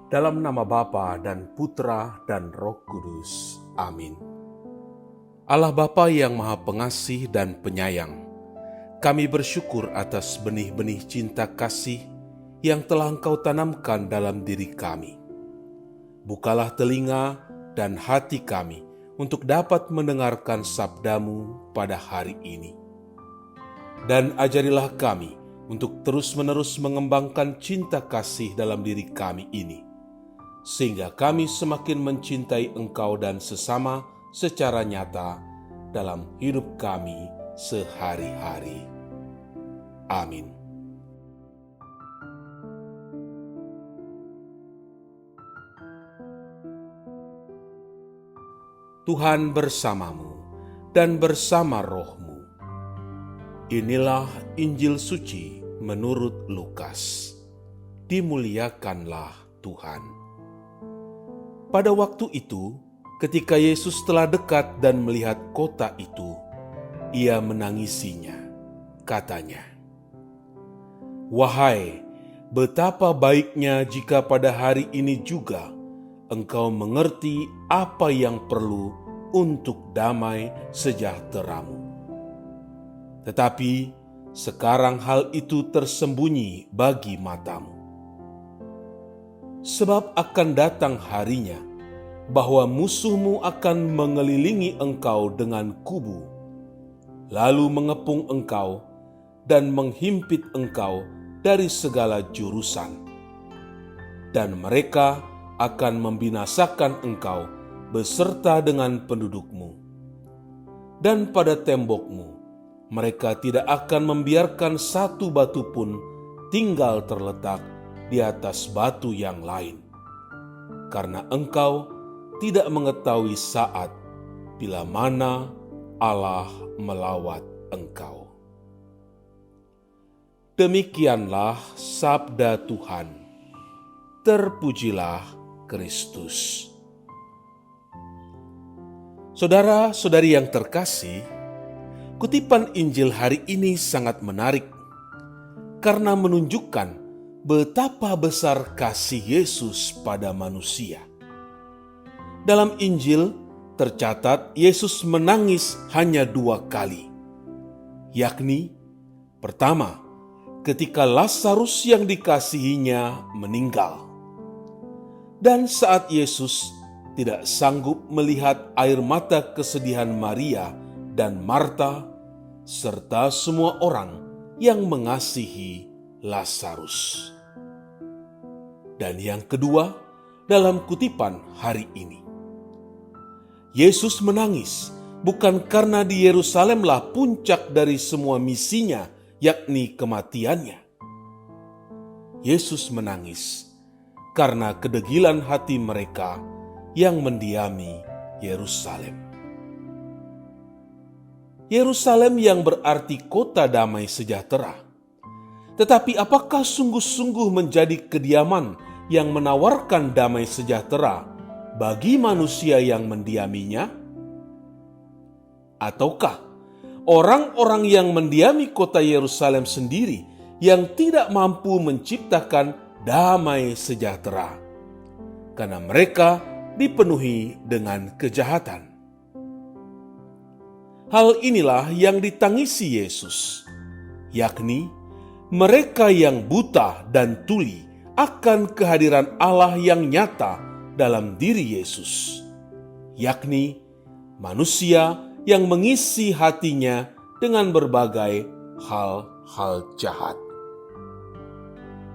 Dalam nama Bapa dan Putra dan Roh Kudus. Amin. Allah Bapa yang Maha Pengasih dan Penyayang, kami bersyukur atas benih-benih cinta kasih yang telah Engkau tanamkan dalam diri kami. Bukalah telinga dan hati kami untuk dapat mendengarkan sabda-Mu pada hari ini. Dan ajarilah kami untuk terus-menerus mengembangkan cinta kasih dalam diri kami ini, sehingga kami semakin mencintai Engkau dan sesama secara nyata dalam hidup kami sehari-hari. Amin. Tuhan bersamamu dan bersama rohmu. Inilah Injil suci menurut Lukas. Dimuliakanlah Tuhan. Pada waktu itu, ketika Yesus telah dekat dan melihat kota itu, ia menangisinya. Katanya, "Wahai, betapa baiknya jika pada hari ini juga engkau mengerti apa yang perlu untuk damai sejahteramu. Tetapi sekarang hal itu tersembunyi bagi matamu. Sebab akan datang harinya bahwa musuhmu akan mengelilingi engkau dengan kubu, lalu mengepung engkau dan menghimpit engkau dari segala jurusan. Dan mereka akan membinasakan engkau beserta dengan pendudukmu. Dan pada tembokmu, mereka tidak akan membiarkan satu batu pun tinggal terletak di atas batu yang lain, karena engkau tidak mengetahui saat bila mana Allah melawat engkau." Demikianlah sabda Tuhan. Terpujilah Kristus. Saudara-saudari yang terkasih, kutipan Injil hari ini sangat menarik karena menunjukkan betapa besar kasih Yesus pada manusia. Dalam Injil tercatat Yesus menangis hanya 2 kali, yakni pertama, ketika Lazarus yang dikasihinya meninggal, dan saat Yesus tidak sanggup melihat air mata kesedihan Maria dan Marta serta semua orang yang mengasihi Lazarus. Dan yang kedua, dalam kutipan hari ini, Yesus menangis bukan karena di Yerusalemlah puncak dari semua misinya, yakni kematiannya. Yesus menangis karena kedegilan hati mereka yang mendiami Yerusalem. Yerusalem yang berarti kota damai sejahtera. Tetapi apakah sungguh-sungguh menjadi kediaman yang menawarkan damai sejahtera bagi manusia yang mendiaminya? Ataukah orang-orang yang mendiami kota Yerusalem sendiri yang tidak mampu menciptakan damai sejahtera karena mereka dipenuhi dengan kejahatan? Hal inilah yang ditangisi Yesus, yakni mereka yang buta dan tuli akan kehadiran Allah yang nyata dalam diri Yesus, yakni manusia yang mengisi hatinya dengan berbagai hal-hal jahat.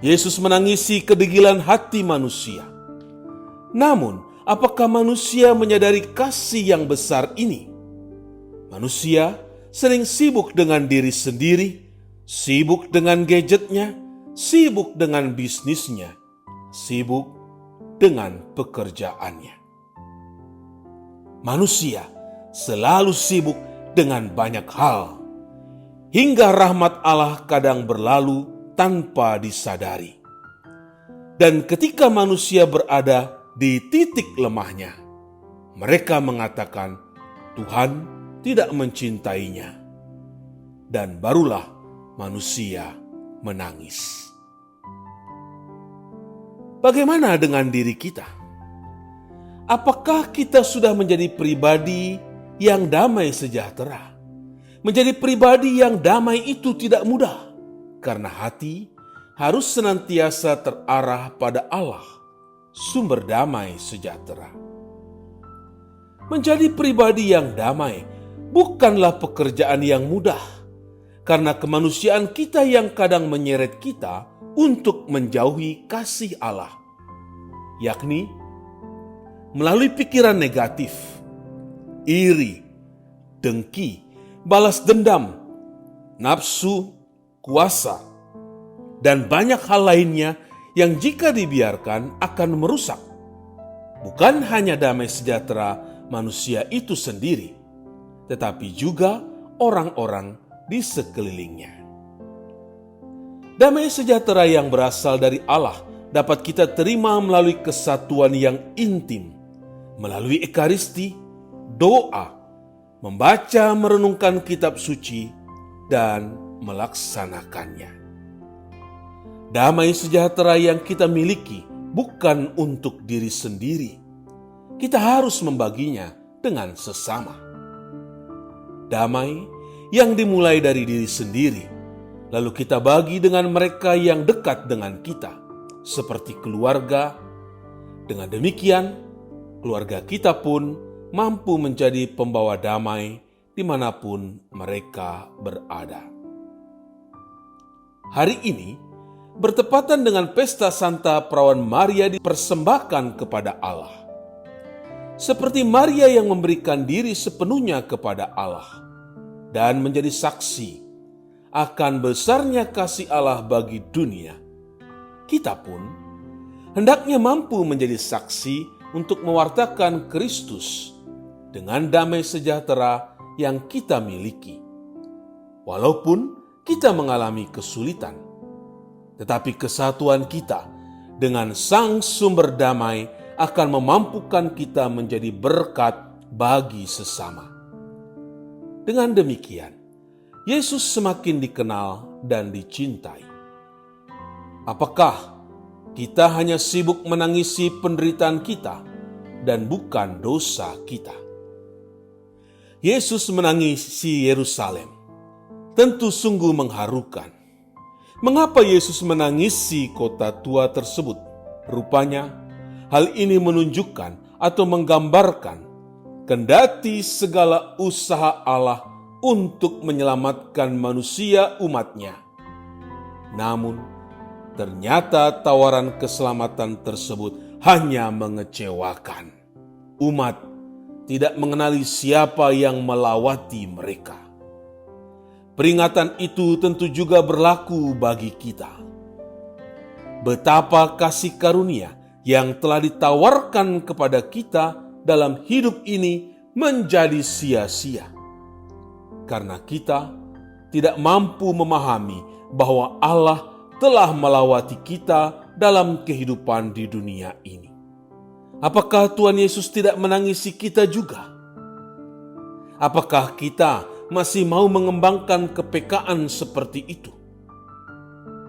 Yesus menangisi kedegilan hati manusia. Namun, apakah manusia menyadari kasih yang besar ini? Manusia sering sibuk dengan diri sendiri, sibuk dengan gadgetnya, sibuk dengan bisnisnya, sibuk dengan pekerjaannya. Manusia selalu sibuk dengan banyak hal, hingga rahmat Allah kadang berlalu tanpa disadari. Dan ketika manusia berada di titik lemahnya, mereka mengatakan Tuhan tidak mencintainya. Dan barulah manusia menangis. Bagaimana dengan diri kita? Apakah kita sudah menjadi pribadi yang damai sejahtera? Menjadi pribadi yang damai itu tidak mudah, karena hati harus senantiasa terarah pada Allah, sumber damai sejahtera. Menjadi pribadi yang damai bukanlah pekerjaan yang mudah, karena kemanusiaan kita yang kadang menyeret kita untuk menjauhi kasih Allah, yakni melalui pikiran negatif, iri, dengki, balas dendam, nafsu, kuasa, dan banyak hal lainnya yang jika dibiarkan akan merusak bukan hanya damai sejahtera manusia itu sendiri, tetapi juga orang-orang di sekelilingnya. Damai sejahtera yang berasal dari Allah dapat kita terima melalui kesatuan yang intim, melalui ekaristi, doa, membaca merenungkan kitab suci, dan melaksanakannya. Damai sejahtera yang kita miliki bukan untuk diri sendiri. Kita harus membaginya dengan sesama. Damai yang dimulai dari diri sendiri, lalu kita bagi dengan mereka yang dekat dengan kita, seperti keluarga. Dengan demikian, keluarga kita pun mampu menjadi pembawa damai dimanapun mereka berada. Hari ini bertepatan dengan pesta Santa Perawan Maria dipersembahkan kepada Allah. Seperti Maria yang memberikan diri sepenuhnya kepada Allah dan menjadi saksi akan besarnya kasih Allah bagi dunia, kita pun hendaknya mampu menjadi saksi untuk mewartakan Kristus dengan damai sejahtera yang kita miliki. Walaupun kita mengalami kesulitan, tetapi kesatuan kita dengan Sang Sumber Damai akan memampukan kita menjadi berkat bagi sesama. Dengan demikian, Yesus semakin dikenal dan dicintai. Apakah kita hanya sibuk menangisi penderitaan kita dan bukan dosa kita? Yesus menangisi Yerusalem. Tentu sungguh mengharukan. Mengapa Yesus menangisi kota tua tersebut? Rupanya, hal ini menunjukkan atau menggambarkan kendati segala usaha Allah untuk menyelamatkan manusia umatnya. Namun, ternyata tawaran keselamatan tersebut hanya mengecewakan. Umat tidak mengenali siapa yang melawati mereka. Peringatan itu tentu juga berlaku bagi kita. Betapa kasih karunia yang telah ditawarkan kepada kita dalam hidup ini menjadi sia-sia, karena kita tidak mampu memahami bahwa Allah telah melawati kita dalam kehidupan di dunia ini. Apakah Tuhan Yesus tidak menangisi kita juga? Apakah kita masih mau mengembangkan kepekaan seperti itu?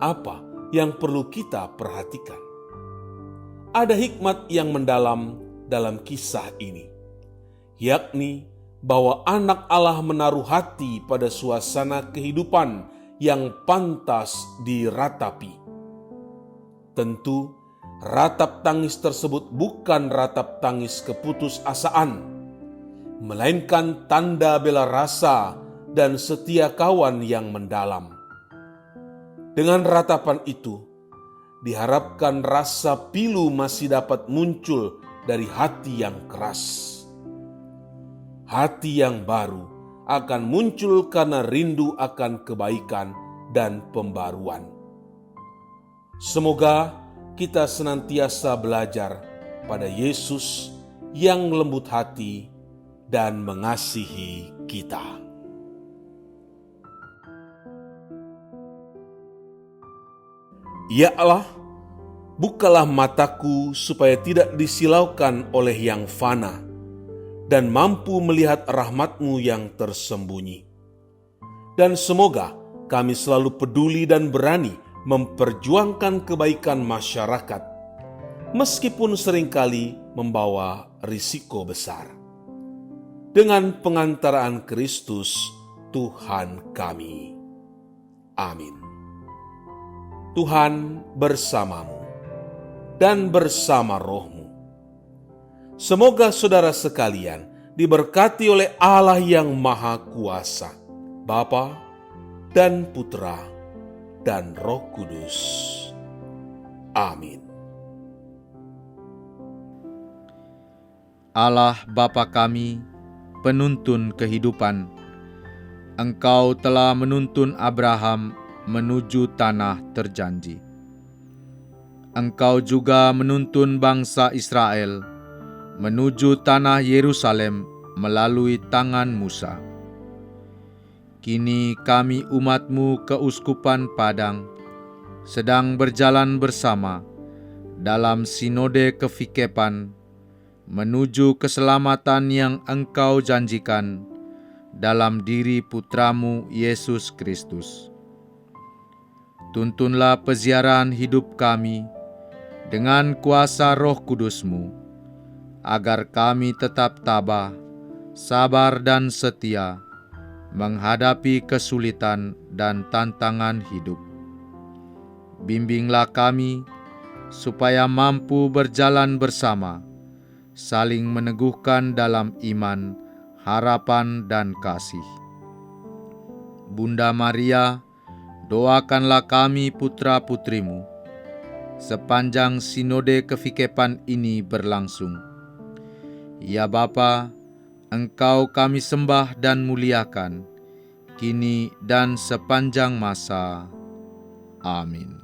Apa yang perlu kita perhatikan? Ada hikmat yang mendalam dalam kisah ini, yakni bahwa anak Allah menaruh hati pada suasana kehidupan yang pantas diratapi. Tentu, ratap tangis tersebut bukan ratap tangis keputusasaan, melainkan tanda bela rasa dan setia kawan yang mendalam. Dengan ratapan itu, diharapkan rasa pilu masih dapat muncul dari hati yang keras. Hati yang baru akan muncul karena rindu akan kebaikan dan pembaruan. Semoga kita senantiasa belajar pada Yesus yang lembut hati dan mengasihi kita. Ya Allah, bukalah mataku supaya tidak disilaukan oleh yang fana dan mampu melihat rahmat-Mu yang tersembunyi. Dan semoga kami selalu peduli dan berani memperjuangkan kebaikan masyarakat, meskipun seringkali membawa risiko besar. Dengan pengantaraan Kristus, Tuhan kami. Amin. Tuhan bersamamu dan bersama rohmu. Semoga saudara sekalian diberkati oleh Allah yang Maha Kuasa, Bapa dan Putra dan Roh Kudus. Amin. Allah Bapa kami, penuntun kehidupan, Engkau telah menuntun Abraham menuju tanah terjanji. Engkau juga menuntun bangsa Israel menuju tanah Yerusalem melalui tangan Musa. Kini kami umat-Mu keuskupan Padang sedang berjalan bersama dalam sinode kefikepan menuju keselamatan yang Engkau janjikan dalam diri Putramu Yesus Kristus. Tuntunlah peziarahan hidup kami dengan kuasa Roh Kudus-Mu, agar kami tetap tabah, sabar dan setia menghadapi kesulitan dan tantangan hidup. Bimbinglah kami supaya mampu berjalan bersama, saling meneguhkan dalam iman, harapan, dan kasih. Bunda Maria, doakanlah kami putra-putrimu sepanjang sinode kefikepan ini berlangsung. Ya Bapa, Engkau kami sembah dan muliakan, kini dan sepanjang masa. Amin.